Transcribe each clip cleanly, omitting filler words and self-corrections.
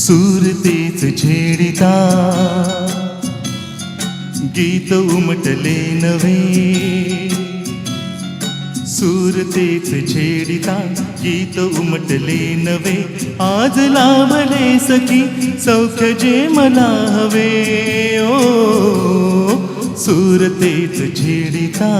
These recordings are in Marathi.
सूर तेच छेडिता गीत उमटले नवे सूर तेच छेडिता गीत उमटले नवे आज लाभले सखी सौख्य जे मला हवे ओ सूर तेच छेडिता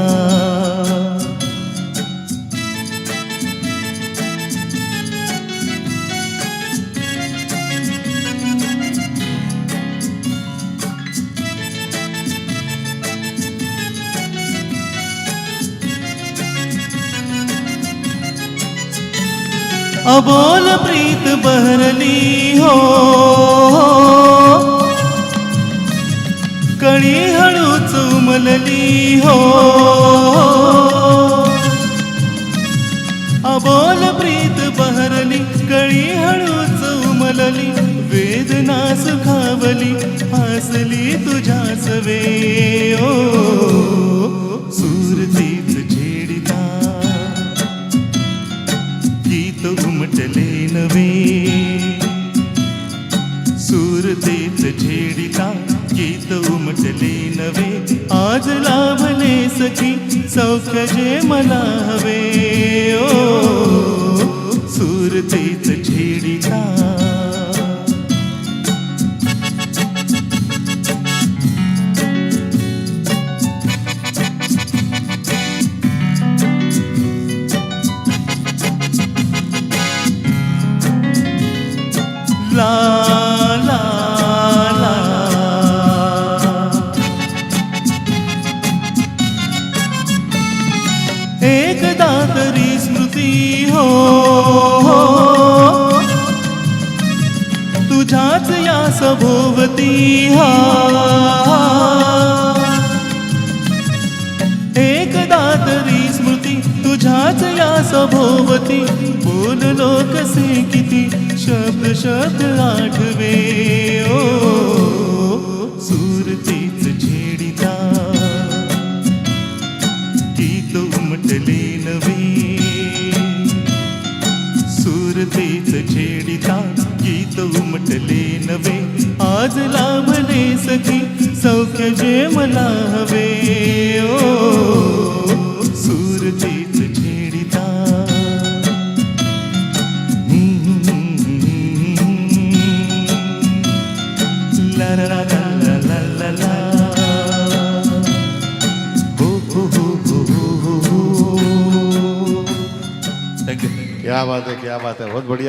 अबोल प्रीत बहरली हो कणी हळूच उमलली हो अबोल प्रीत बहरली कणी हळूच उमलली वेदना सुखावली हसली तुझ्याच वे ओ सूर तेच छेडिता गीत उमटले नवे सूर तेच छेडिता गीत उमटले नवे आज लाभले सखी सौख्य जे मला हवे ओ सूर तेच छेडिता ला ला ला एकदा तरी स्मृती हो तुझ्याच या सभोवती हा एकदा तरी स्मृती तुझ्याच या सभोवती बोललो कसे किती शब्द शब्द आठवे ओ सूर तेच छेडिता गीत उमटले नवे सूर तेच छेडिता गीत उमटले नवे आज लाभले सखी सौख्य जे मला हवे ओ सूर तेच छेडिता ला ला ला ला ला ला हो हो हो हो हो। क्या बात है, क्या बात है, बहुत बढ़िया।